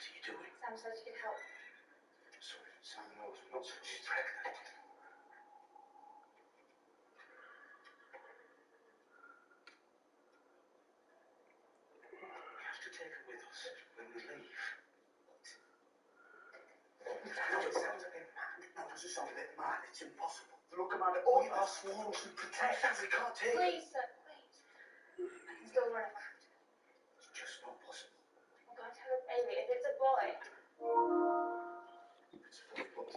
What are you doing? Sam said you could help. Sorry, Sam knows I'm not such a pregnant. We have to take her with us when we leave. I know it sounds a bit mad. No, it doesn't sound a bit mad. It's impossible. Look, Commander, all you are sworn to protect. We can't take her. Please, sir, please. I can still run around. It's just not possible. I'm going to have a baby. If it's a boy. It's a boy, but...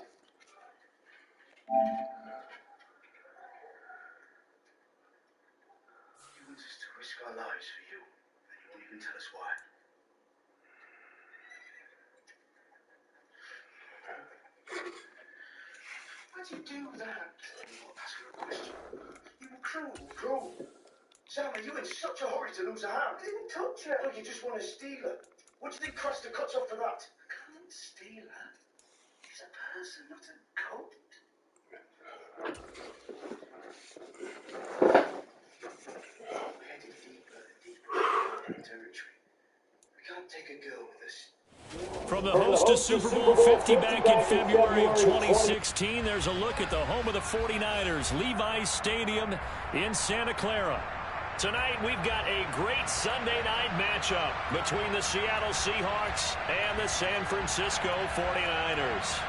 You want us to risk our lives for you, and you won't even tell us why. Why'd you do that? Ask her a question. You were cruel. Sam, are you in such a hurry to lose a hand? I didn't touch her. Oh, you just want to steal her. What do you think Craster cuts off for that? I can't steal her. She's a person, not a goat. We're heading deeper in territory. We can't take a girl with us. From the host to Super Bowl 50 back in February of 2016, there's a look at the home of the 49ers, Levi's Stadium in Santa Clara. Tonight, we've got a great Sunday night matchup between the Seattle Seahawks and the San Francisco 49ers.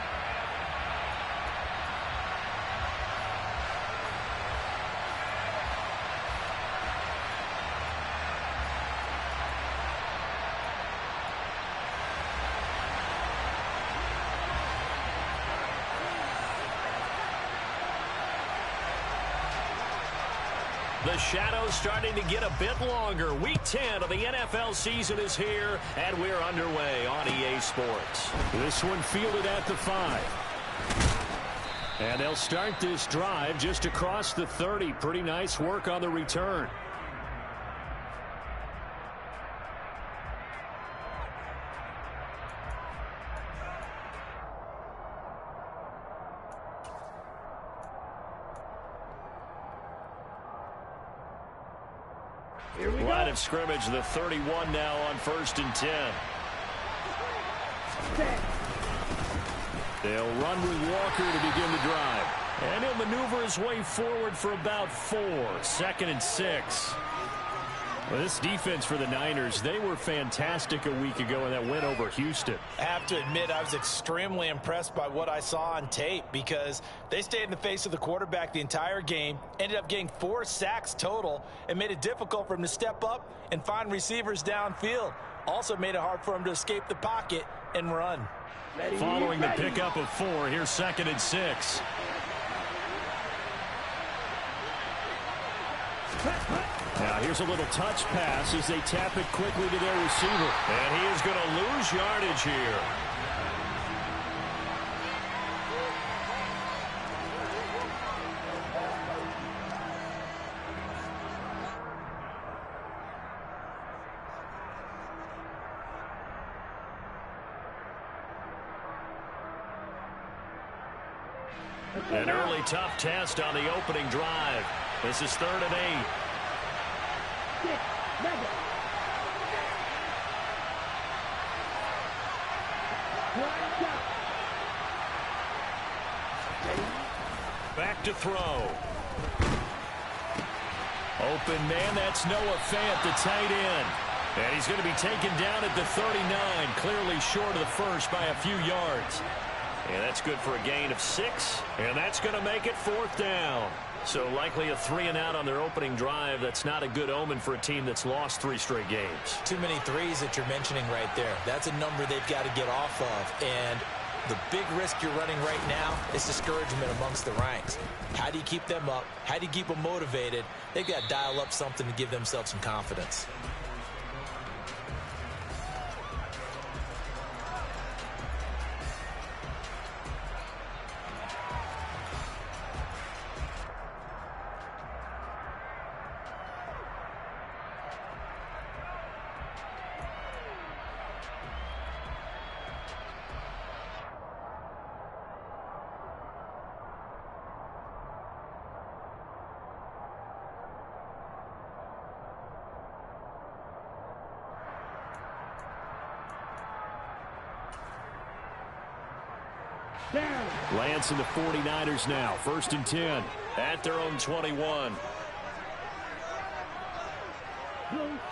The shadow's starting to get a bit longer. Week 10 of the NFL season is here, and we're underway on EA Sports. This one fielded at the 5. And they'll start this drive just across the 30. Pretty nice work on the return. Line of scrimmage, the 31 now on 1st and 10. They'll run with Walker to begin the drive. And he'll maneuver his way forward for about 4. 2nd and 6. Well, this defense for the Niners, they were fantastic a week ago in that win over Houston. I have to admit, I was extremely impressed by what I saw on tape because they stayed in the face of the quarterback the entire game, ended up getting 4 sacks total, and made it difficult for him to step up and find receivers downfield. Also made it hard for him to escape the pocket and run. Following the pickup of 4, here's 2nd and 6. Now here's a little touch pass as they tap it quickly to their receiver. And he is going to lose yardage here. An early tough test on the opening drive. This is 3rd and 8. Back to throw. Open man, that's Noah Fant, the tight end. And he's going to be taken down at the 39, clearly short of the first by a few yards. And that's good for a gain of 6, and that's going to make it 4th down. So likely a 3-and-out on their opening drive. That's not a good omen for a team that's lost 3 straight games. Too many threes that you're mentioning right there. That's a number they've got to get off of. And the big risk you're running right now is discouragement amongst the ranks. How do you keep them up? How do you keep them motivated? They've got to dial up something to give themselves some confidence. Lance and the 49ers now. 1st and 10 at their own 21.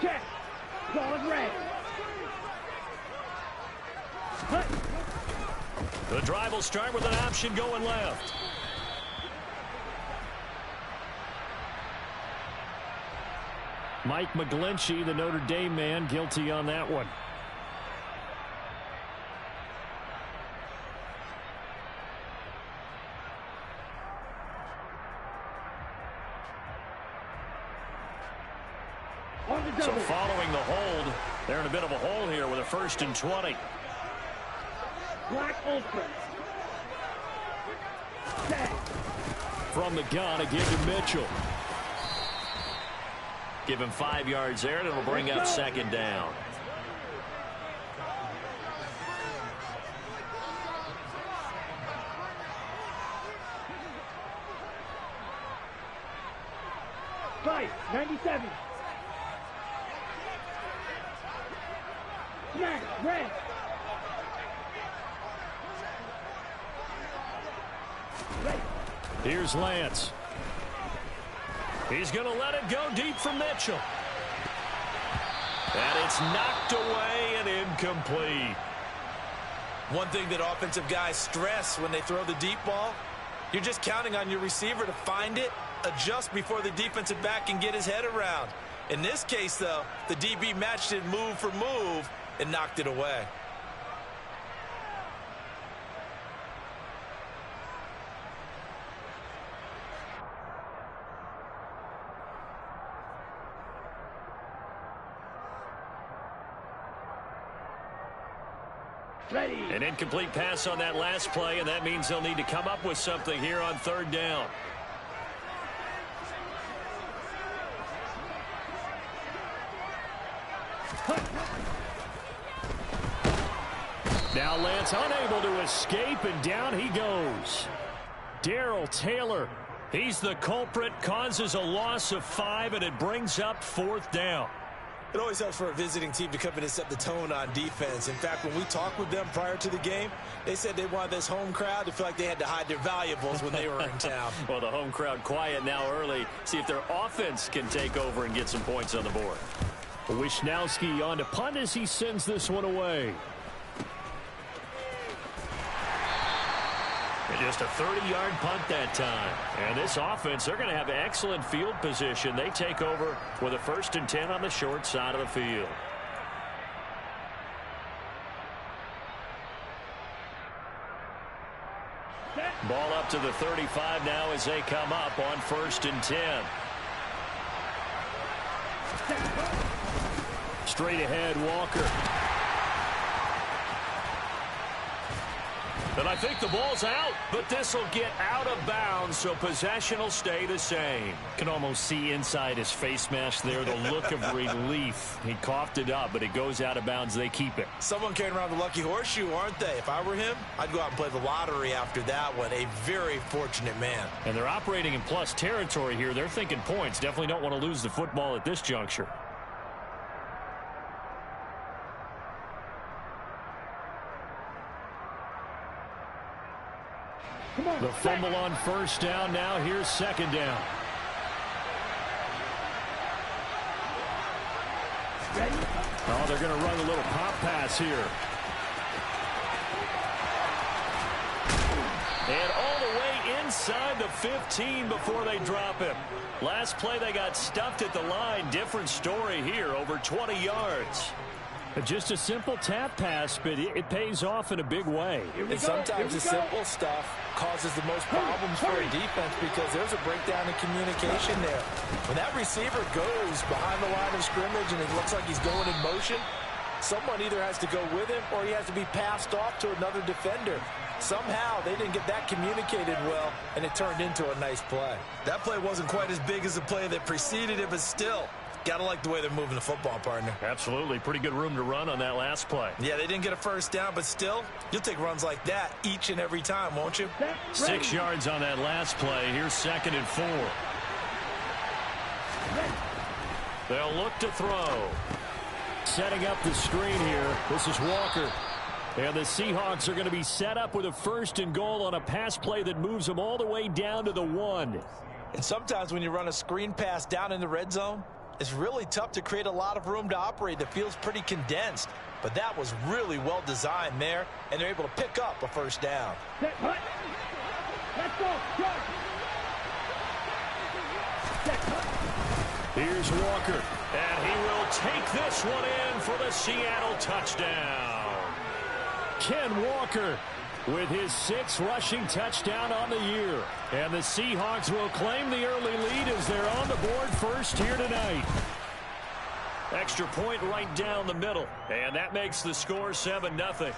Check. Ball is red. The drive will start with an option going left. Mike McGlinchey, the Notre Dame man, guilty on that one. So following the hold, they're in a bit of a hole here with a 1st and 20. Black Ultra. From the gun, a give to Mitchell. Give him 5 yards there, and it'll bring up 2nd down. Fight, 97. Smash, red. Here's Lance. He's going to let it go deep for Mitchell. And it's knocked away and incomplete. One thing that offensive guys stress when they throw the deep ball, you're just counting on your receiver to find it, adjust before the defensive back can get his head around. In this case, though, the DB matched it move for move and knocked it away. Ready. An incomplete pass on that last play, and that means they'll need to come up with something here on 3rd down. Now Lance unable to escape, and down he goes. Darrell Taylor, he's the culprit, causes a loss of 5, and it brings up 4th down. It always helps for a visiting team to come in and set the tone on defense. In fact, when we talked with them prior to the game, they said they wanted this home crowd to feel like they had to hide their valuables when they were in town. Well, the home crowd quiet now early. See if their offense can take over and get some points on the board. Wisnowski on to punt as he sends this one away. And just a 30-yard punt that time. And this offense, they're going to have excellent field position. They take over with a 1st and 10 on the short side of the field. Ball up to the 35 now as they come up on 1st and 10. Straight ahead, Walker. And I think the ball's out, but this will get out of bounds, so possession will stay the same. Can almost see inside his face mask there, the look of relief. He coughed it up, but it goes out of bounds. They keep it. Someone carrying around the lucky horseshoe, aren't they? If I were him, I'd go out and play the lottery after that one. A very fortunate man. And they're operating in plus territory here. They're thinking points. Definitely don't want to lose the football at this juncture. The fumble on 1st down. Now here's 2nd down. Oh, they're going to run a little pop pass here. And all the way inside the 15 before they drop him. Last play they got stuffed at the line. Different story here, over 20 yards. Just a simple tap pass, but it pays off in a big way. And sometimes the simple stuff causes the most problems for a defense because there's a breakdown in communication there. When that receiver goes behind the line of scrimmage and it looks like he's going in motion, someone either has to go with him or he has to be passed off to another defender. Somehow they didn't get that communicated well, and it turned into a nice play. That play wasn't quite as big as the play that preceded it, but still, gotta like the way they're moving the football, partner. Absolutely. Pretty good room to run on that last play. Yeah, they didn't get a 1st down, but still, you'll take runs like that each and every time, won't you? 6 yards on that last play. Here's 2nd and 4. They'll look to throw. Setting up the screen here. This is Walker. And the Seahawks are going to be set up with a 1st and goal on a pass play that moves them all the way down to the 1. And sometimes when you run a screen pass down in the red zone, it's really tough to create a lot of room to operate that feels pretty condensed. But that was really well designed there, and they're able to pick up a 1st down. Set, hut. Let's go. Go. Set, hut. Here's Walker, and he will take this one in for the Seattle touchdown. Ken Walker with his 6th rushing touchdown on the year. And the Seahawks will claim the early lead as they're on the board first here tonight. Extra point right down the middle, and that makes the score 7-0.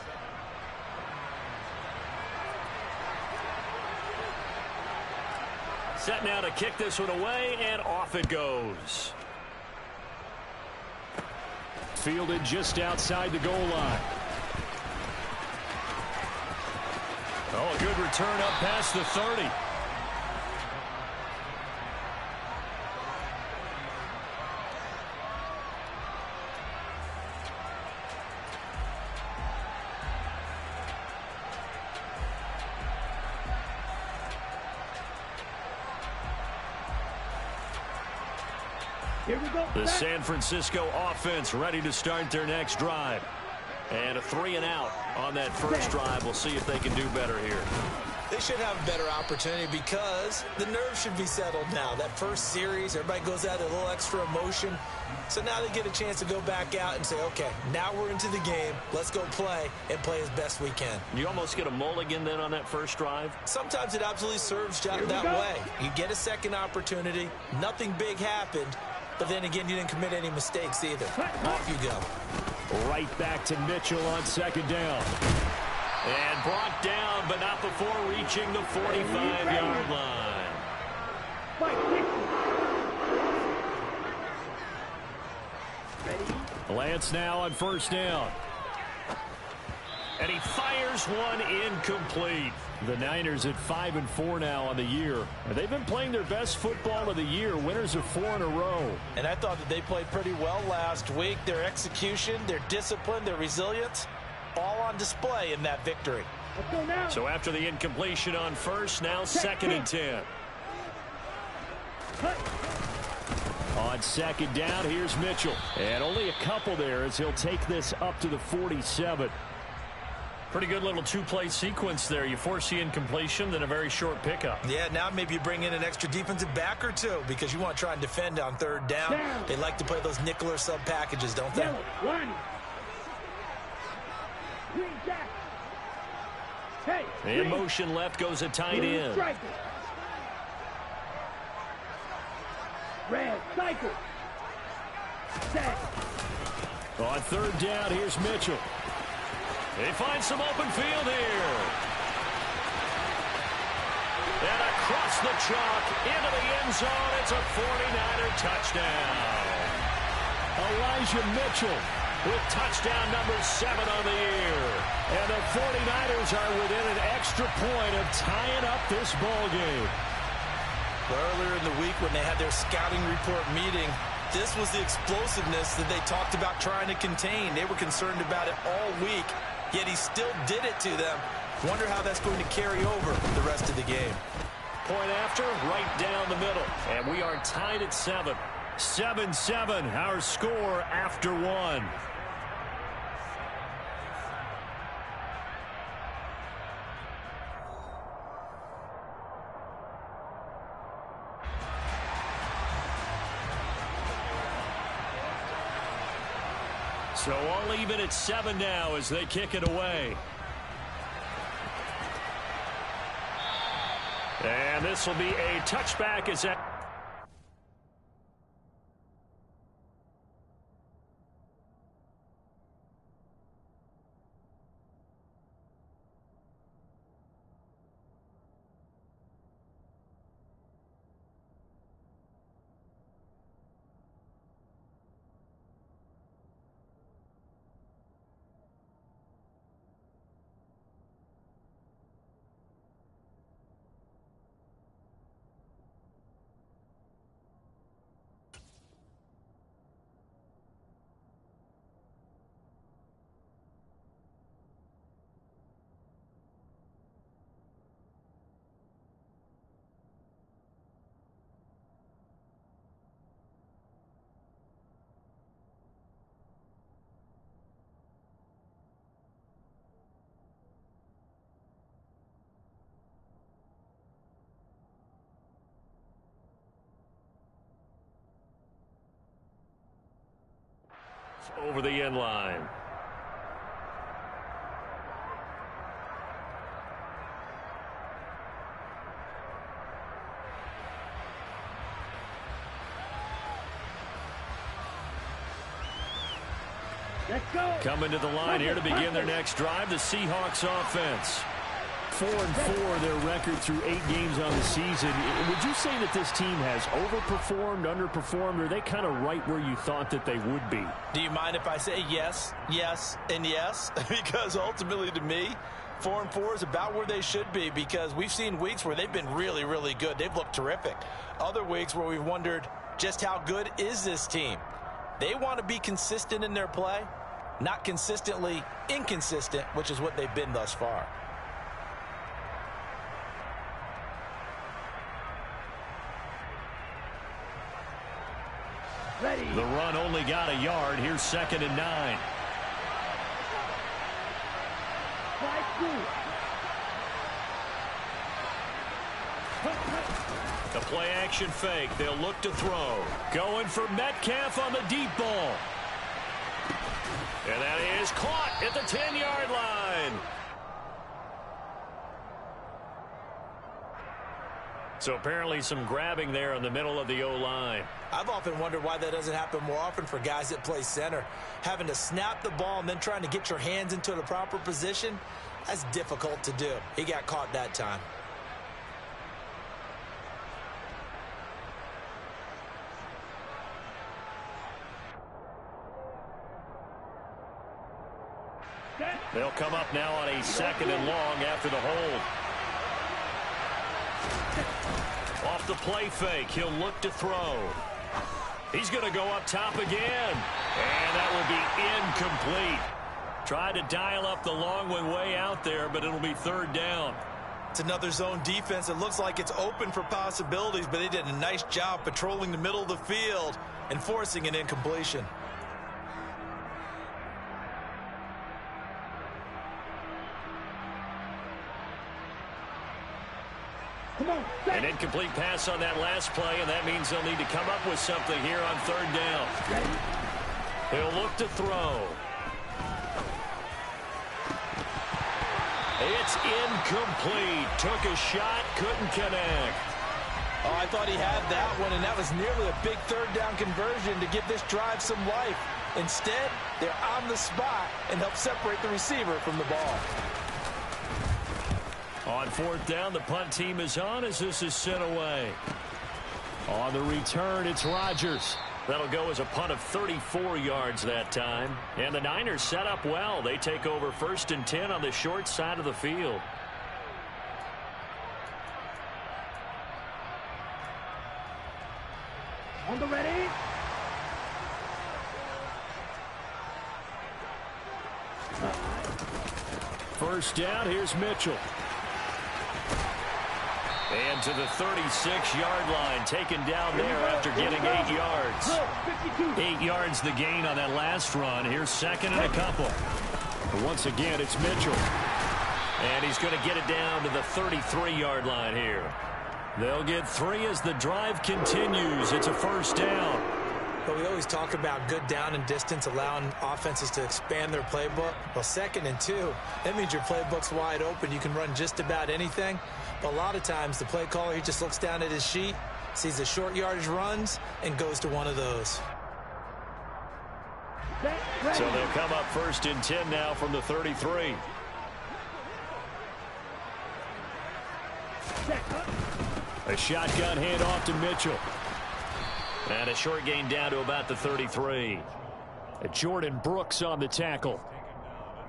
Set now to kick this one away, and off it goes. Fielded just outside the goal line. Oh, a good return up past the 30. Here we go. The Set. San Francisco offense ready to start their next drive. And a 3-and-out on that first drive. We'll see if they can do better here. They should have a better opportunity because the nerves should be settled now. That first series, everybody goes out a little extra emotion. So now they get a chance to go back out and say, okay, now we're into the game. Let's go play and play as best we can. You almost get a mulligan then on that first drive? Sometimes it absolutely serves that way. You get a second opportunity. Nothing big happened. But then again, you didn't commit any mistakes either. Off you go. Right back to Mitchell on 2nd down. And brought down, but not before reaching the 45-yard line. Lance now on 1st down. And he fires one incomplete. The Niners at 5-4 now on the year. And they've been playing their best football of the year. Winners of 4 in a row. And I thought that they played pretty well last week. Their execution, their discipline, their resilience, all on display in that victory. Let's go now. So after the incompletion on 1st, now 2nd and 10. On 2nd down, here's Mitchell. And only a couple there as he'll take this up to the 47. Pretty good little 2-play sequence there. You force the incompletion, then a very short pickup. Yeah, now maybe you bring in an extra defensive back or two because you want to try and defend on 3rd down. They like to play those nickel or sub packages, don't they? Hey, in motion left goes a tight end. Red, cycle. Set. On 3rd down, here's Mitchell. They find some open field here. And across the chalk into the end zone. It's a 49er touchdown. Elijah Mitchell with touchdown number 7 on the year. And the 49ers are within an extra point of tying up this ball game. Earlier in the week when they had their scouting report meeting, this was the explosiveness that they talked about trying to contain. They were concerned about it all week, yet he still did it to them. Wonder how that's going to carry over the rest of the game. Point after, right down the middle. And we are tied at 7. 7-7, our score after 1. So all even at 7 now as they kick it away. And this will be a touchback as that. over the end line. Let's go. Coming to the line here to begin their next drive, the Seahawks offense. 4-4 their record through 8 games on the season. Would you say that this team has overperformed, underperformed, or are they kind of right where you thought that they would be? Do you mind if I say yes, yes, and yes? Because ultimately to me, 4-4 is about where they should be, because we've seen weeks where they've been really, really good. They've looked terrific. Other weeks where we've wondered just how good is this team. They want to be consistent in their play, not consistently inconsistent, which is what they've been thus far. Ready. The run only got a yard. Here's 2nd and 9. The play action fake. They'll look to throw. Going for Metcalf on the deep ball. And that is caught at the 10-yard line. So apparently some grabbing there in the middle of the O-line. I've often wondered why that doesn't happen more often for guys that play center. Having to snap the ball and then trying to get your hands into the proper position, that's difficult to do. He got caught that time. They'll come up now on a 2nd and long after the hold. Off the play fake, he'll look to throw. He's going to go up top again. And that will be incomplete. Tried to dial up the long one way out there, but it'll be 3rd down. It's another zone defense. It looks like it's open for possibilities, but they did a nice job patrolling the middle of the field and forcing an incompletion. An incomplete pass on that last play, and that means they'll need to come up with something here on 3rd down. He'll look to throw. It's incomplete. Took a shot, couldn't connect. Oh, I thought he had that one, and that was nearly a big 3rd down conversion to give this drive some life. Instead, they're on the spot and help separate the receiver from the ball. On 4th down, the punt team is on as this is sent away. On the return, it's Rodgers. That'll go as a punt of 34 yards that time. And the Niners set up well. They take over 1st and 10 on the short side of the field. On the ready. First down, here's Mitchell. And to the 36-yard line, taken down there after getting 8 yards. 8 yards the gain on that last run. Here's 2nd and a couple. But once again, it's Mitchell. And he's going to get it down to the 33-yard line here. They'll get 3 as the drive continues. It's a 1st down. But we always talk about good down and distance, allowing offenses to expand their playbook. Well, 2nd and 2, that means your playbook's wide open. You can run just about anything. But a lot of times, the play caller, he just looks down at his sheet, sees the short yardage runs, and goes to one of those. So they'll come up 1st and 10 now from the 33. A shotgun handoff to Mitchell. And a short gain down to about the 33. Jordan Brooks on the tackle.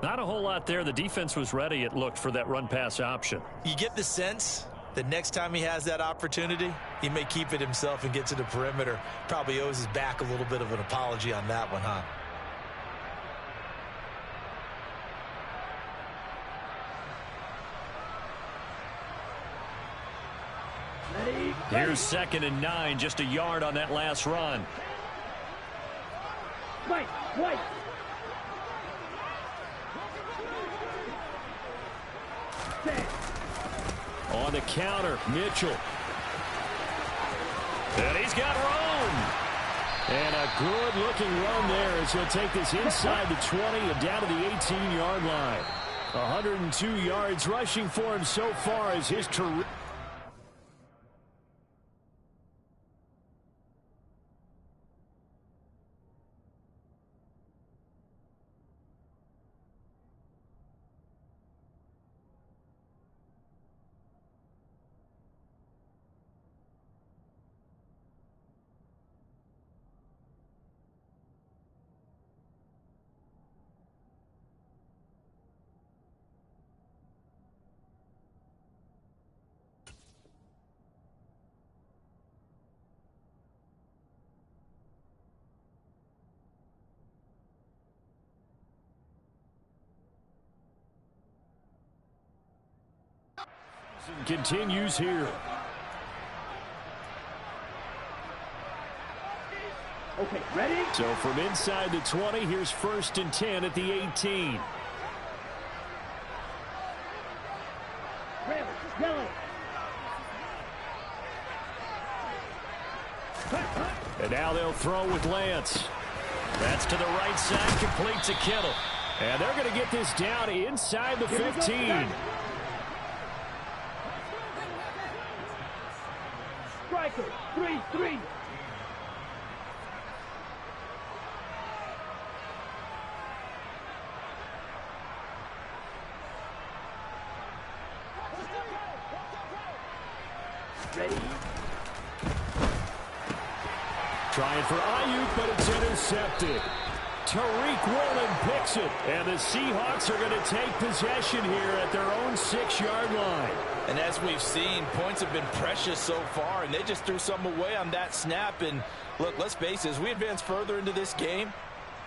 Not a whole lot there. The defense was ready, it looked, for that run-pass option. You get the sense that next time he has that opportunity, he may keep it himself and get to the perimeter. Probably owes his back a little bit of an apology on that one, huh? Here's 2nd and 9, just a yard on that last run. White. On the counter, Mitchell. And he's got room. And a good-looking run there as he'll take this inside the 20 and down to the 18-yard line. 102 yards rushing for him so far as his career. Continues here. Okay, ready? So from inside the 20, here's 1st and 10 at the 18. Red, yellow. And now they'll throw with Lance. That's to the right side, complete to Kittle. And they're going to get this down inside the 15. Striker, 3-3. Ready? Trying for Ayuk, but it's intercepted. Tariq Woolen picks it. And the Seahawks are going to take possession here at their own 6-yard line. And as we've seen, points have been precious so far, and they just threw some away on that snap. And look, let's face it, as we advance further into this game,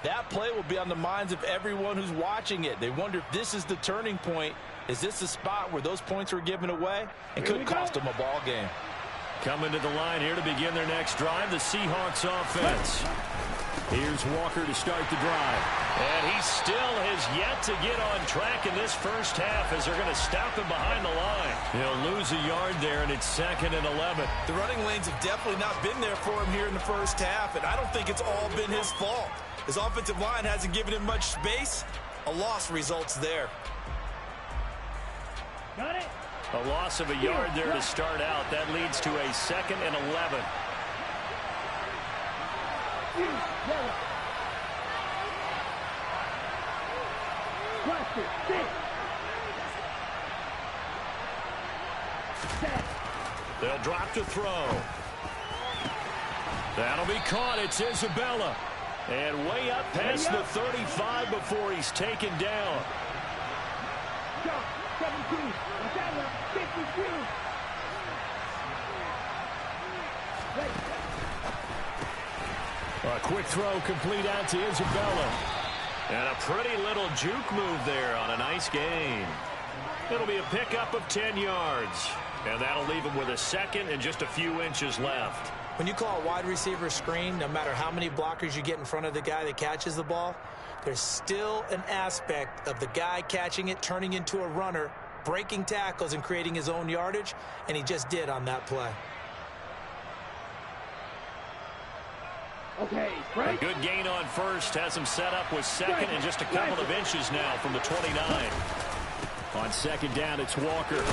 that play will be on the minds of everyone who's watching it. They wonder if this is the turning point. Is this the spot where those points were given away and could cost them a ball game? Coming to the line here to begin their next drive, the Seahawks offense. Here's Walker to start the drive. And he still has yet to get on track in this first half as they're going to stop him behind the line. He'll lose a yard there, and it's 2nd and 11. The running lanes have definitely not been there for him here in the first half, and I don't think it's all been his fault. His offensive line hasn't given him much space. A loss results there. Got it? A loss of a yard there to start out. That leads to a 2nd and 11. Yellow. Cluster, 6. Set. They'll drop to throw. That'll be caught. It's Isabella. And way up past the 35 before he's taken down. Jump, 17. Isabella, 52. Wait. A quick throw complete out to Isabella. And a pretty little juke move there on a nice gain. It'll be a pickup of 10 yards. And that'll leave him with a 2nd and just a few inches left. When you call a wide receiver screen, no matter how many blockers you get in front of the guy that catches the ball, there's still an aspect of the guy catching it, turning into a runner, breaking tackles and creating his own yardage, and he just did on that play. Okay, A right? good gain on first has him set up with 2nd and just a couple of inches now from the 29. On 2nd down, it's Walker.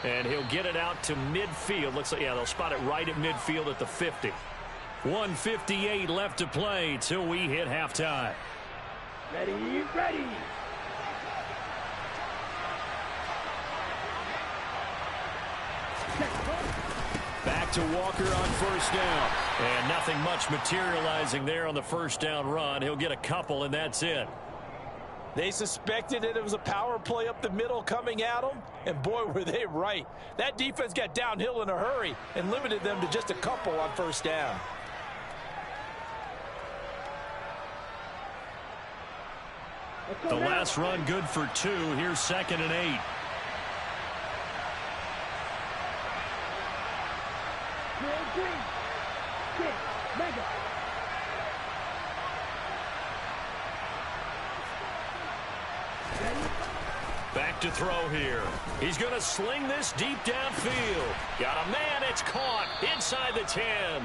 And he'll get it out to midfield. Looks like, yeah, they'll spot it right at midfield at the 50. 1:58 left to play till we hit halftime. Ready, ready. Back to Walker on 1st down. And nothing much materializing there on the 1st down run. He'll get a couple, and that's it. They suspected it was a power play up the middle coming at them, and boy, were they right. That defense got downhill in a hurry and limited them to just a couple on 1st down. The last run good for 2. Here's 2nd and 8. Green. 6. Mega. Back back to throw here. He's going to sling this deep downfield. Got a man. It's caught inside the 10.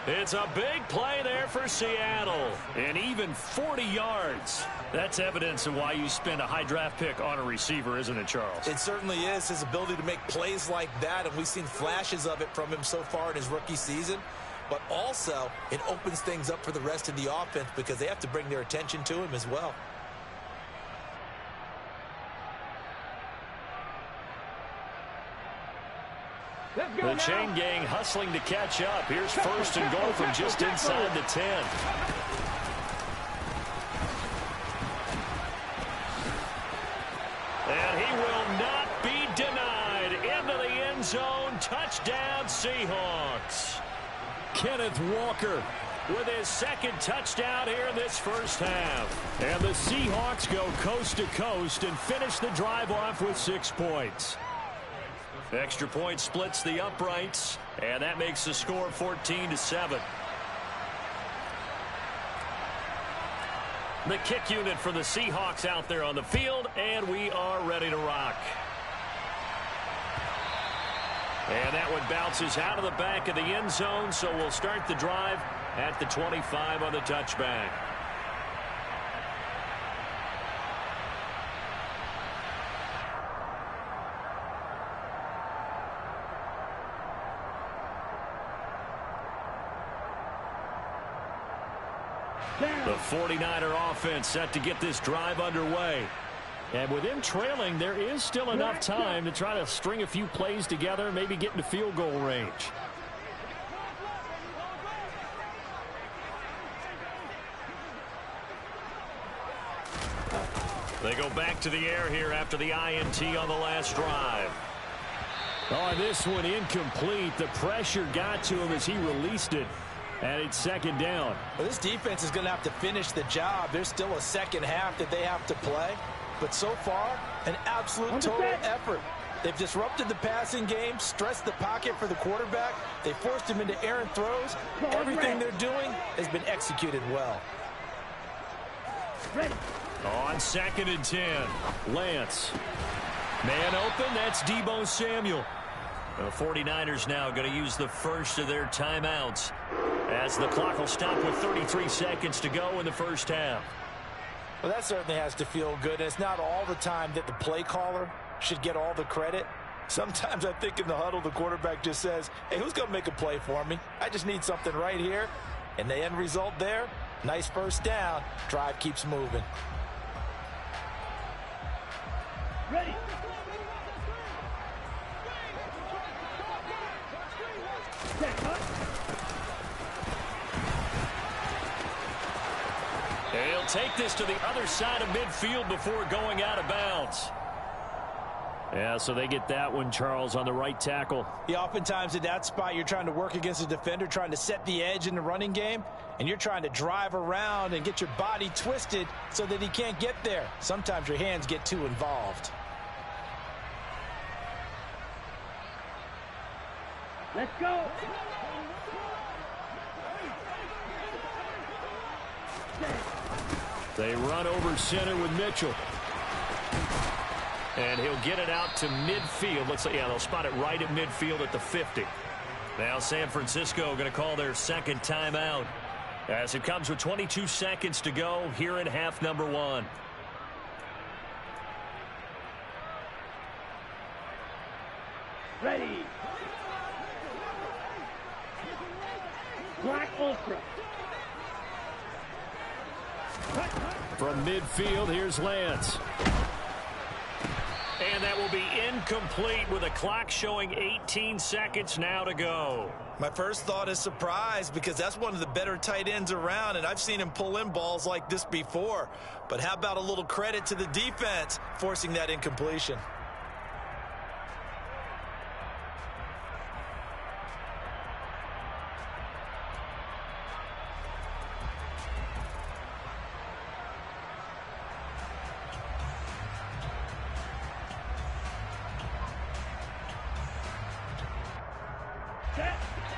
It's a big play there for Seattle. And even 40 yards. That's evidence of why you spend a high draft pick on a receiver, isn't it, Charles? It certainly is. His ability to make plays like that, and we've seen flashes of it from him so far in his rookie season. But also, it opens things up for the rest of the offense because they have to bring their attention to him as well. The chain gang hustling to catch up. Here's first and goal from just inside the 10. And he will not be denied. Into the end zone. Touchdown, Seahawks. Kenneth Walker with his second touchdown here in this first half. And the Seahawks go coast to coast and finish the drive off with 6 points. Extra point splits the uprights, and that makes the score 14-7. The kick unit for the Seahawks out there on the field, and we are ready to rock. And that one bounces out of the back of the end zone, so we'll start the drive at the 25 on the touchback. The 49er offense set to get this drive underway. And with them trailing, there is still enough time to try to string a few plays together, maybe get into field goal range. They go back to the air here after the INT on the last drive. Oh, this one incomplete. The pressure got to him as he released it. And it's second down. Well, this defense is going to have to finish the job. There's still a second half that they have to play. But so far, an absolute total effort. They've disrupted the passing game, stressed the pocket for the quarterback. They forced him into errant throws. Everything they're doing has been executed well. On 2nd and 10, Lance. Man open, that's Deebo Samuel. The 49ers now going to use the first of their timeouts as the clock will stop with 33 seconds to go in the first half. Well, that certainly has to feel good. It's not all the time that the play caller should get all the credit. Sometimes I think in the huddle, the quarterback just says, hey, who's going to make a play for me? I just need something right here. And the end result there, nice first down. Drive keeps moving. Ready. He'll take this to the other side of midfield before going out of bounds. Yeah, so they get that one, Charles, on the right tackle. Yeah, oftentimes in that spot, you're trying to work against a defender, trying to set the edge in the running game, and you're trying to drive around and get your body twisted so that he can't get there. Sometimes your hands get too involved. Let's go. They run over center with Mitchell. And he'll get it out to midfield. Looks like, yeah, they'll spot it right at midfield at the 50. Now San Francisco going to call their second timeout as it comes with 22 seconds to go here in half number 1. Ready. Black Ultra. From midfield, here's Lance. And that will be incomplete with a clock showing 18 seconds now to go. My first thought is surprise because that's one of the better tight ends around, and I've seen him pull in balls like this before. But how about a little credit to the defense forcing that incompletion?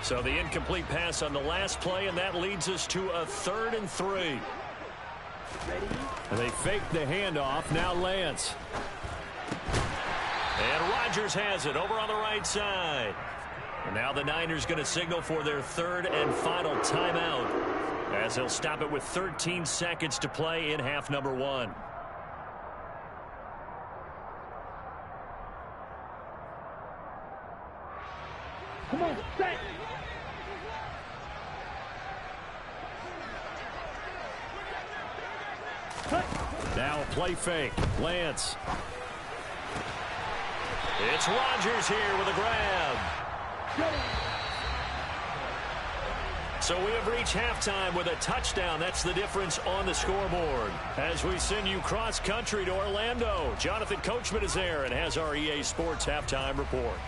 So the incomplete pass on the last play, and that leads us to a 3rd and 3. And they fake the handoff. Now Lance. And Rodgers has it over on the right side. And now the Niners going to signal for their third and final timeout, as they'll stop it with 13 seconds to play in half number 1. Come on, set. Now play fake. Lance. It's Rodgers here with a grab. So we have reached halftime with a touchdown. That's the difference on the scoreboard. As we send you cross-country to Orlando, Jonathan Coachman is there and has our EA Sports halftime report.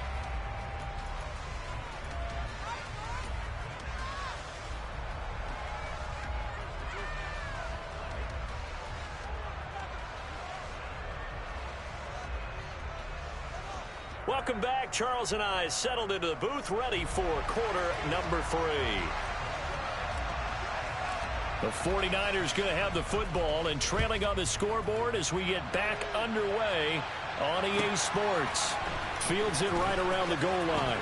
Welcome back. Charles and I settled into the booth, ready for quarter number 3. The 49ers going to have the football and trailing on the scoreboard as we get back underway on EA Sports. Fields it right around the goal line.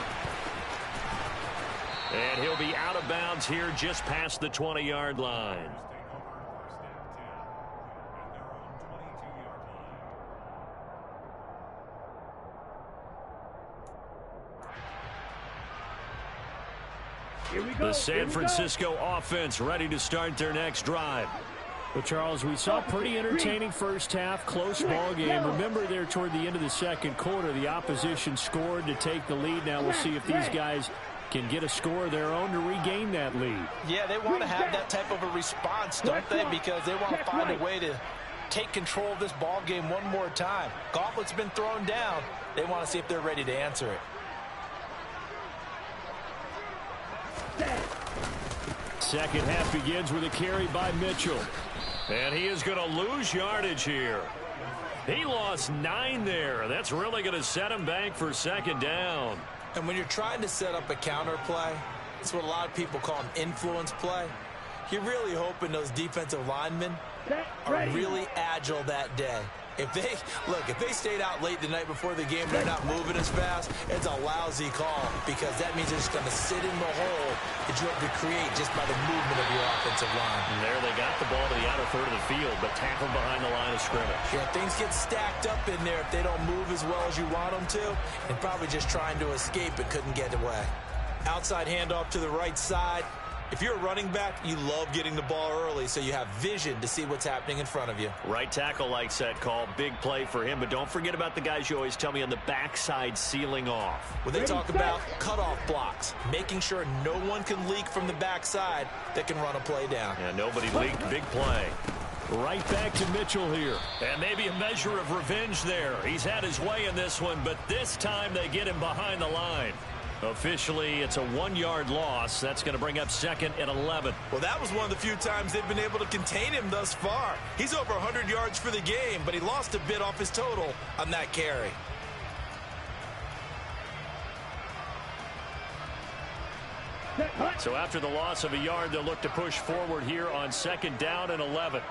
And he'll be out of bounds here just past the 20-yard line. The San Francisco offense ready to start their next drive. Well, Charles, we saw pretty entertaining first half, close ball game. Remember there toward the end of the second quarter, the opposition scored to take the lead. Now we'll see if these guys can get a score of their own to regain that lead. Yeah, they want to have that type of a response, don't they? Because they want to find a way to take control of this ball game one more time. Gauntlet's been thrown down. They want to see if they're ready to answer it. Second half begins with a carry by Mitchell. And he is going to lose yardage here. He lost 9 there. That's really going to set him back for second down. And when you're trying to set up a counter play, it's what a lot of people call an influence play. You're really hoping those defensive linemen are really agile that day. If they stayed out late the night before the game, they're not moving as fast, it's a lousy call because that means they're just going to sit in the hole that you have to create just by the movement of your offensive line. And there they got the ball to the outer third of the field, but tackled behind the line of scrimmage. Yeah, things get stacked up in there if they don't move as well as you want them to, and probably just trying to escape but couldn't get away. Outside handoff to the right side. If you're a running back, you love getting the ball early so you have vision to see what's happening in front of you. Right tackle likes that call. Big play for him, but don't forget about the guys you always tell me on the backside sealing off. When they talk about cutoff blocks, making sure no one can leak from the backside that can run a play down. Yeah, nobody leaked. Big play. Right back to Mitchell here. And maybe a measure of revenge there. He's had his way in this one, but this time they get him behind the line. Officially, it's a 1-yard loss. That's going to bring up second and 11. Well, that was one of the few times they've been able to contain him thus far. He's over 100 yards for the game, but he lost a bit off his total on that carry. So after the loss of a yard, they'll look to push forward here on second down and 11.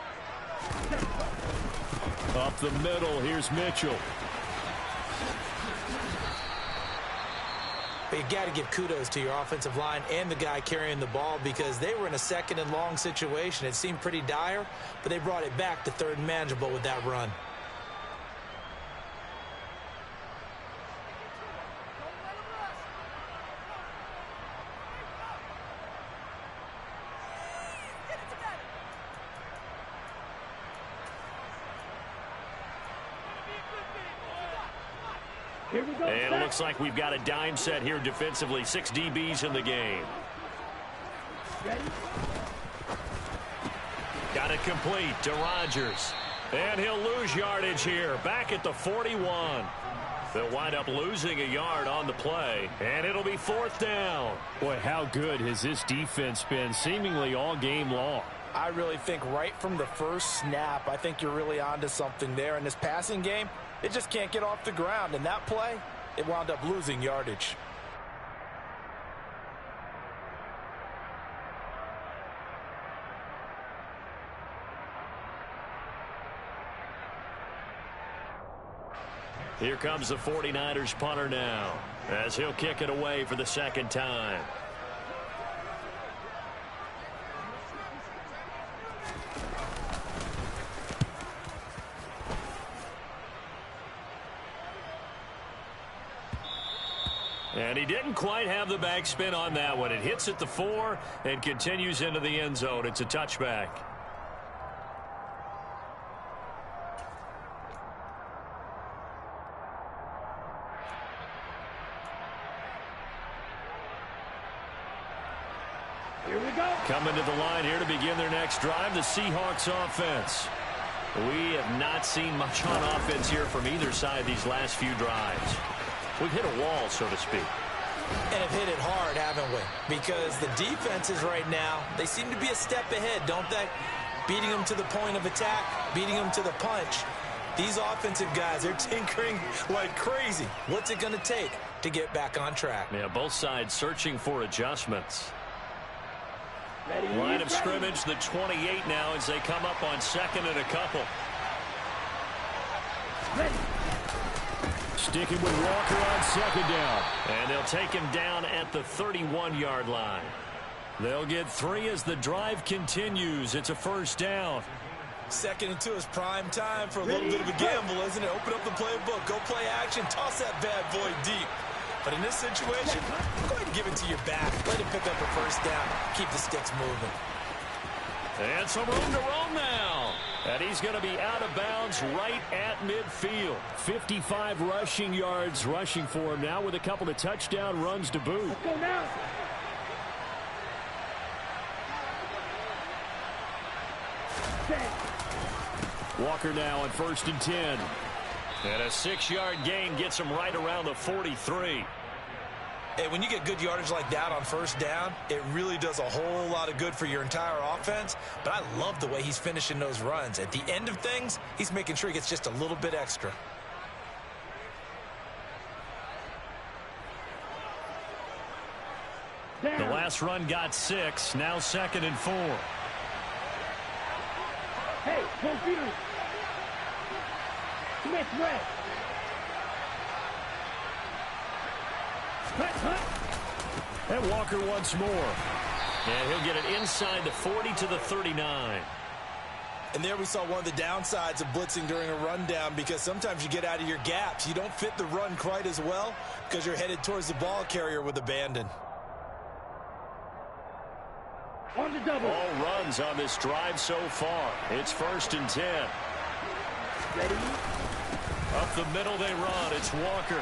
Up the middle, here's Mitchell. But you got to give kudos to your offensive line and the guy carrying the ball because they were in a second and long situation. It seemed pretty dire, but they brought it back to third and manageable with that run. And it looks like we've got a dime set here defensively. 6 DBs in the game. Got it complete to Rodgers. And he'll lose yardage here. Back at the 41. They'll wind up losing a yard on the play. And it'll be fourth down. Boy, how good has this defense been seemingly all game long? I really think right from the first snap, I think you're really onto something there. In this passing game, it just can't get off the ground. And that play, it wound up losing yardage. Here comes the 49ers punter now, as he'll kick it away for the second time. And he didn't quite have the backspin on that one. It hits at the 4 and continues into the end zone. It's a touchback. Here we go. Coming to the line here to begin their next drive, the Seahawks offense. We have not seen much on offense here from either side these last few drives. We've hit a wall, so to speak. And have hit it hard, haven't we? Because the defenses right now, they seem to be a step ahead, don't they? Beating them to the point of attack, beating them to the punch. These offensive guys, they're tinkering like crazy. What's it going to take to get back on track? Yeah, both sides searching for adjustments. Ready, Line of ready. scrimmage, the 28 now as they come up on second and a couple. Ready. Sticking with Walker on second down. And they'll take him down at the 31-yard line. They'll get 3 as the drive continues. It's a first down. 2nd and 2 is prime time for a little bit of a gamble, isn't it? Open up the playbook, go play action, toss that bad boy deep. But in this situation, go ahead and give it to your back. Let him pick up a first down. Keep the sticks moving. And some room to roam now. And he's going to be out of bounds right at midfield. 55 rushing yards rushing for him now with a couple of touchdown runs to boot. Let's go now. Walker now on 1st and 10. And a 6-yard gain gets him right around the 43. Hey, when you get good yardage like that on first down, it really does a whole lot of good for your entire offense. But I love the way he's finishing those runs. At the end of things, he's making sure he gets just a little bit extra. The last run got 6. Now 2nd and 4. Hey, both feet on. Smith, red. And Walker once more. And he'll get it inside the 40 to the 39. And there we saw one of the downsides of blitzing during a rundown, because sometimes you get out of your gaps. You don't fit the run quite as well because you're headed towards the ball carrier with abandon. On the double. All runs on this drive so far. It's 1st and 10. Ready. Up the middle they run. It's Walker.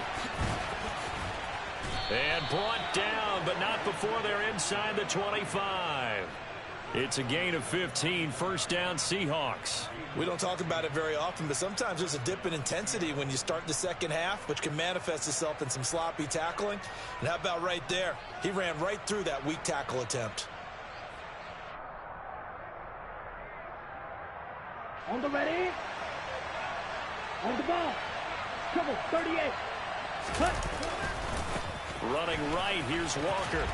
And brought down, but not before they're inside the 25. It's a gain of 15. First down, Seahawks. We don't talk about it very often, but sometimes there's a dip in intensity when you start the second half, which can manifest itself in some sloppy tackling. And how about right there? He ran right through that weak tackle attempt. On the ready. On the ball. Trouble, 38. Cut. Running right, here's Walker.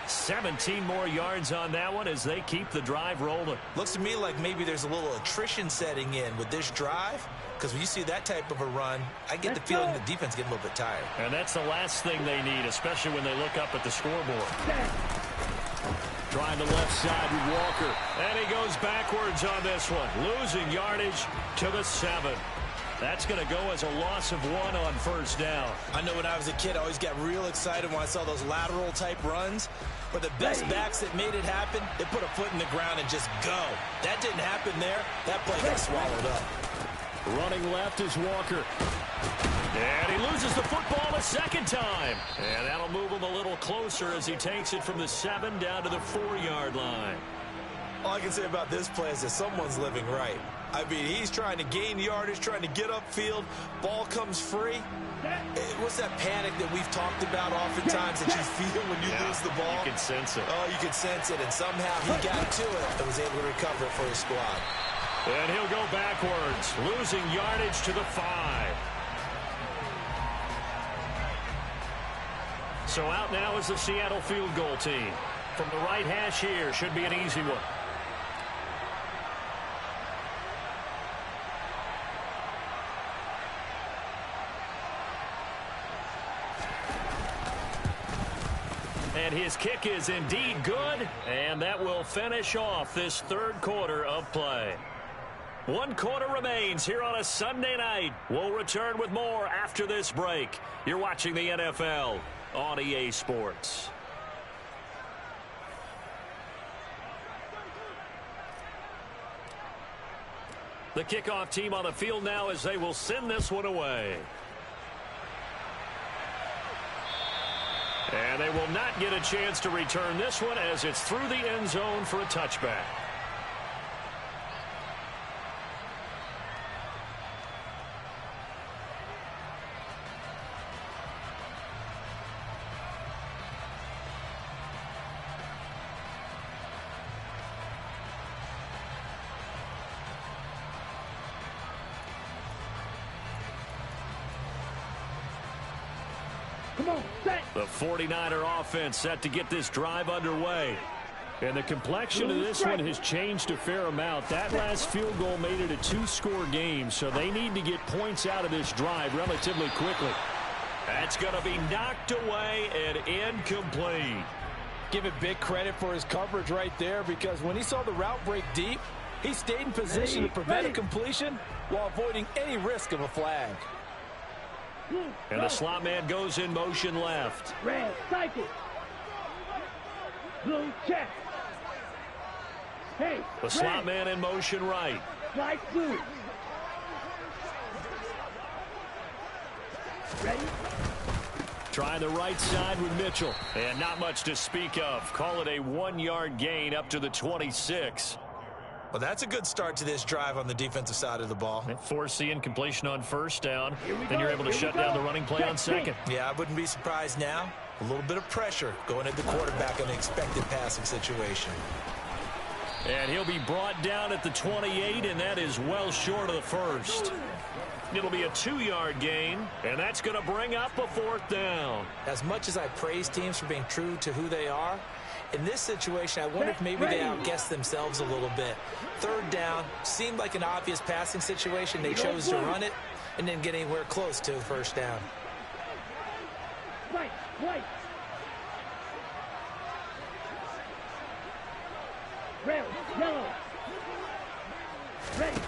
$17 more yards on that one as they keep the drive rolling. Looks to me like maybe there's a little attrition setting in with this drive, because when you see that type of a run, I get the feeling the defense getting a little bit tired. And that's the last thing they need, especially when they look up at the scoreboard. Trying the left side with Walker. And he goes backwards on this one. Losing yardage to the 7. That's going to go as a loss of 1 on first down. I know when I was a kid, I always got real excited when I saw those lateral type runs. But the best backs that made it happen, they put a foot in the ground and just go. That didn't happen there. That play got swallowed up. Running left is Walker. And he loses the football a second time. And that'll move him a little closer as he takes it from the 7 down to the 4-yard line. All I can say about this play is that someone's living right. I mean, he's trying to gain yardage, trying to get upfield. Ball comes free. What's that panic that we've talked about oftentimes that you feel when you lose the ball? You can sense it. Oh, you can sense it, and somehow he got to it and was able to recover it for his squad. And he'll go backwards, losing yardage to the 5. So out now is the Seattle field goal team. From the right hash here, should be an easy one. And his kick is indeed good, and that will finish off this third quarter of play. 1 quarter remains here on a Sunday night. We'll return with more after this break. You're watching the NFL on EA Sports. The kickoff team on the field now as they will send this one away. And they will not get a chance to return this one as it's through the end zone for a touchback. The 49er offense set to get this drive underway. And the complexion of this one has changed a fair amount. That last field goal made it a 2-score game, so they need to get points out of this drive relatively quickly. That's going to be knocked away and incomplete. Give it big credit for his coverage right there, because when he saw the route break deep, he stayed in position to prevent a completion while avoiding any risk of a flag. And the slot man goes in motion left. Red, cycle. Blue, check. Hey, the slot man in motion right. Slide blue. Ready? Trying the right side with Mitchell. And not much to speak of. Call it a 1-yard gain up to the 26. Well, that's a good start to this drive on the defensive side of the ball. Force the incompletion on first down. Then you're able to shut down the running play on second. Yeah, I wouldn't be surprised now. A little bit of pressure going at the quarterback in an expected passing situation. And he'll be brought down at the 28, and that is well short of the first. It'll be a 2-yard gain, and that's going to bring up a 4th down. As much as I praise teams for being true to who they are, in this situation, I wonder if maybe they outguessed themselves a little bit. 3rd down seemed like an obvious passing situation. They chose to run it and didn't get anywhere close to the 1st down. White. Red, yellow. Ready.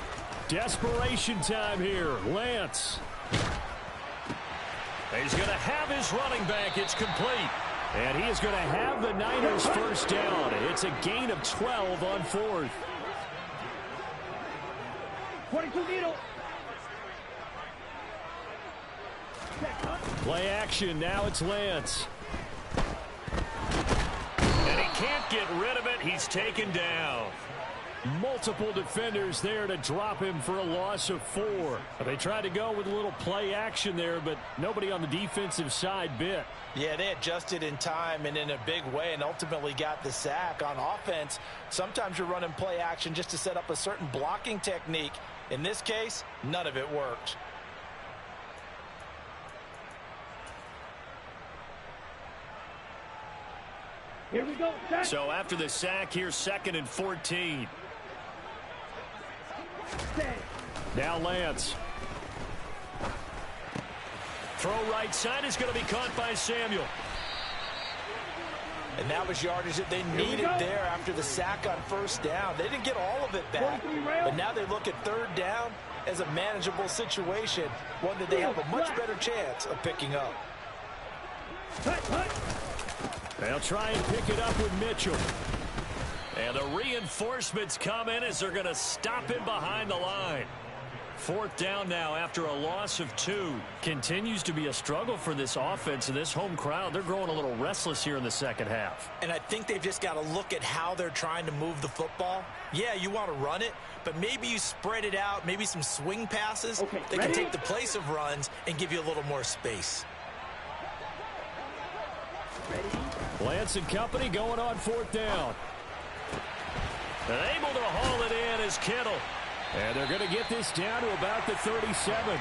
Desperation time here. Lance. He's going to have his running back. It's complete. And he is going to have the Niners first down. It's a gain of 12 on 4th. 42 needle. Play action. Now it's Lance. And he can't get rid of it. He's taken down. Multiple defenders there to drop him for a loss of 4. They tried to go with a little play action there, but nobody on the defensive side bit. Yeah, they adjusted in time and in a big way and ultimately got the sack. On offense, sometimes you're running play action just to set up a certain blocking technique. In this case, none of it worked. Here we go. So after the sack, here's 2nd and 14. Now Lance. Throw right side is going to be caught by Samuel. And that was yardage that they needed there after the sack on 1st down. They didn't get all of it back, but now they look at 3rd down as a manageable situation, one that they have a much better chance of picking up. They'll try and pick it up with Mitchell. And the reinforcements come in as they're going to stop him behind the line. 4th down now after a loss of 2. Continues to be a struggle for this offense and this home crowd. They're growing a little restless here in the second half. And I think they've just got to look at how they're trying to move the football. Yeah, you want to run it, but maybe you spread it out, maybe some swing passes that can take the place of runs and give you a little more space. Lance and company going on 4th down. And able to haul it in is Kittle. And they're going to get this down to about the 37.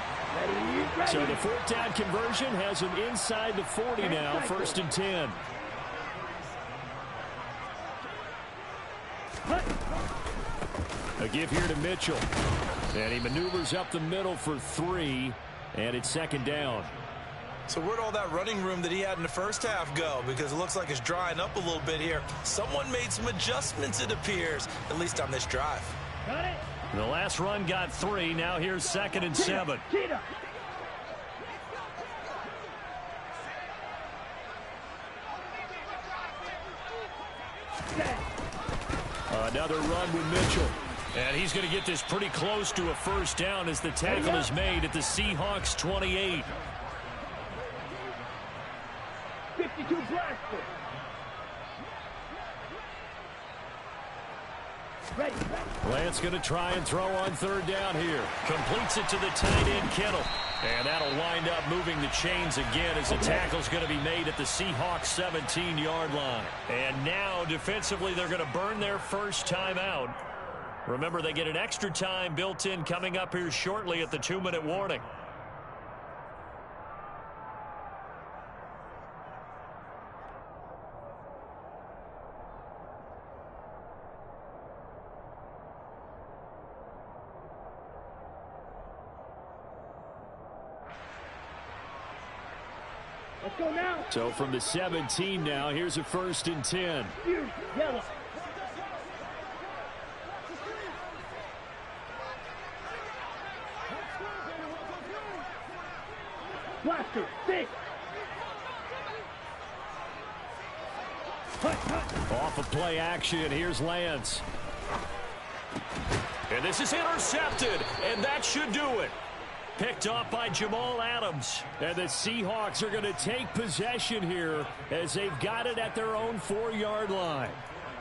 So the 4th down conversion has them inside the 40 now, 1st and 10. A give here to Mitchell. And he maneuvers up the middle for 3. And it's 2nd down. So where'd all that running room that he had in the first half go? Because it looks like it's drying up a little bit here. Someone made some adjustments, it appears, at least on this drive. Got it. The last run got 3. Now here's 2nd and 7. Cheetah. Another run with Mitchell. And he's going to get this pretty close to a first down as the tackle is made at the Seahawks 28. 52 blaster. Ready. Lance going to try and throw on 3rd down here. Completes it to the tight end, Kittle. And that'll wind up moving the chains again as the tackle's going to be made at the Seahawks 17-yard line. And now, defensively, they're going to burn their first time out. Remember, they get an extra time built in coming up here shortly at the 2-minute warning. Let's go now. So from the 17 now, here's a 1st and 10. Here, yellow. Blaster, 6. Off of play action, here's Lance. And this is intercepted, and that should do it. Picked off by Jamal Adams. And the Seahawks are going to take possession here as they've got it at their own 4-yard line.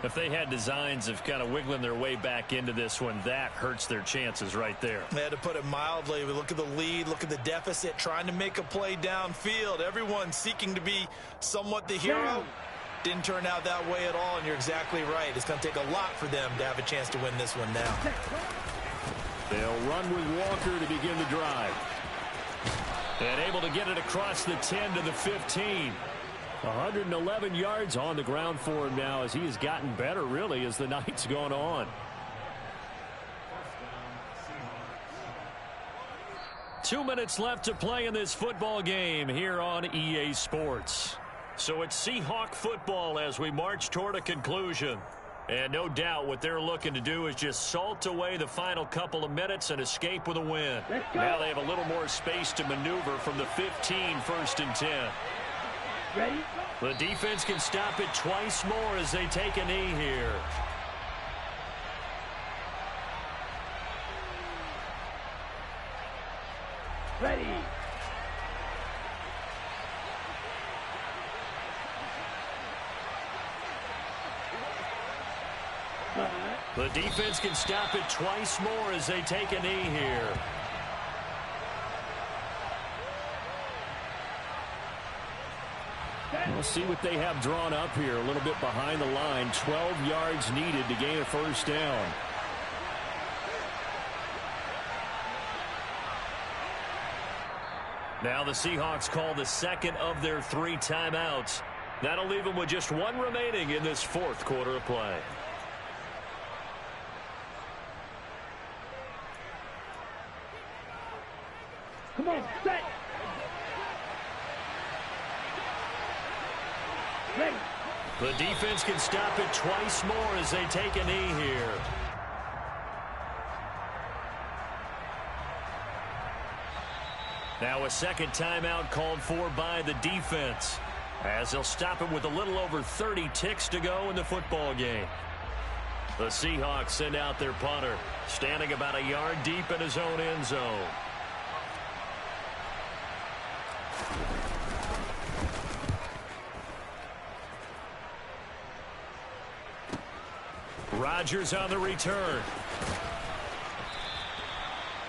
If they had designs of kind of wiggling their way back into this one, that hurts their chances right there. They had to put it mildly. We look at the lead, look at the deficit, trying to make a play downfield. Everyone seeking to be somewhat the hero. Didn't turn out that way at all, and you're exactly right. It's going to take a lot for them to have a chance to win this one now. They'll run with Walker to begin the drive. And able to get it across the 10 to the 15. 111 yards on the ground for him now as he has gotten better, really, as the night's gone on. 2 minutes left to play in this football game here on EA Sports. So it's Seahawk football as we march toward a conclusion. And no doubt what they're looking to do is just salt away the final couple of minutes and escape with a win. Now they have a little more space to maneuver from the 15, 1st and 10. Ready? The defense can stop it twice more as they take a knee here. Ready. The defense can stop it twice more as they take a knee here. We'll see what they have drawn up here. A little bit behind the line. 12 yards needed to gain a first down. Now the Seahawks call the second of their 3 timeouts. That'll leave them with just 1 remaining in this 4th quarter of play. Come on, set. Ready. The defense can stop it twice more as they take a knee here. Now a second timeout called for by the defense, as they'll stop it with a little over 30 ticks to go in the football game. The Seahawks send out their punter, standing about a yard deep in his own end zone. Rodgers on the return.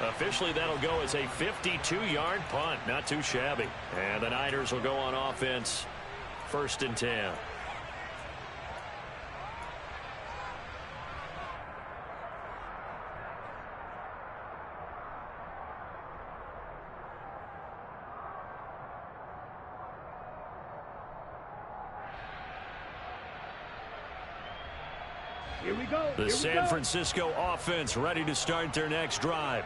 Officially, that'll go as a 52-yard punt. Not too shabby. And the Niners will go on offense. 1st and 10. Here we go. The San Francisco offense ready to start their next drive.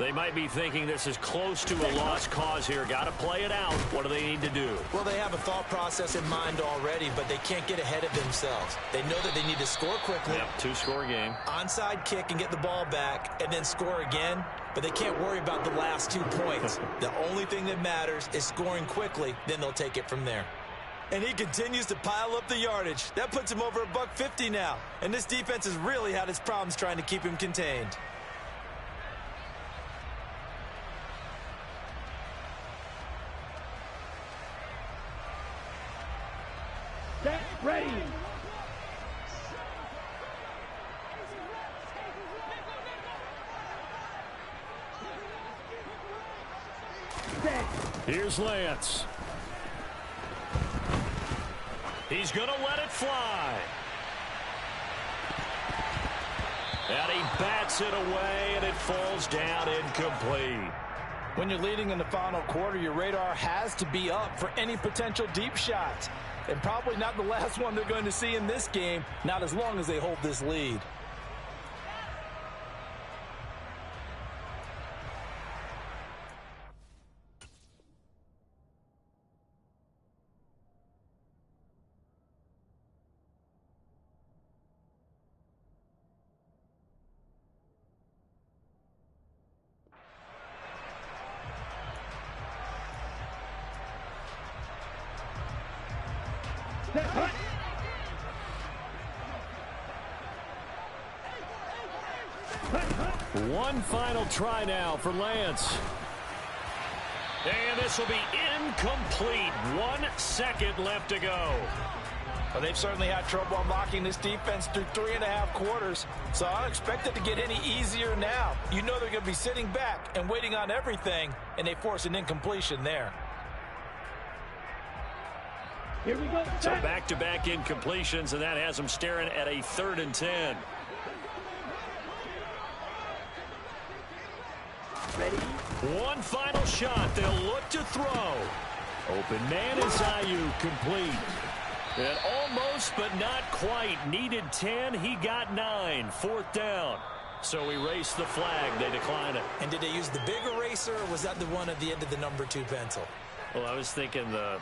They might be thinking this is close to a lost cause here. Got to play it out. What do they need to do? Well, they have a thought process in mind already, but they can't get ahead of themselves. They know that they need to score quickly. Yep, two-score game. Onside kick and get the ball back and then score again, but they can't worry about the last 2 points. The only thing that matters is scoring quickly, then they'll take it from there. And he continues to pile up the yardage. That puts him over $150 now. And this defense has really had its problems trying to keep him contained. Set, ready. Set. Here's Lance. He's going to let it fly. And he bats it away, and it falls down incomplete. When you're leading in the final quarter, your radar has to be up for any potential deep shots. And probably not the last one they're going to see in this game, not as long as they hold this lead. Set, hut. One final try now for Lance. And this will be incomplete. 1 second left to go. Well, they've certainly had trouble unlocking this defense through 3.5 quarters, so I don't expect it to get any easier now. You know they're going to be sitting back and waiting on everything, and they force an incompletion there. Here we go. So Set. back-to-back incompletions, and that has them staring at a 3rd and 10. Ready. One final shot. They'll look to throw. Open man is Ayuk, complete. And almost, but not quite. Needed 10. He got 9. 4th down. So erase the flag. They decline it. And did they use the big eraser, or was that the one at the end of the number 2 pencil? Well, I was thinking the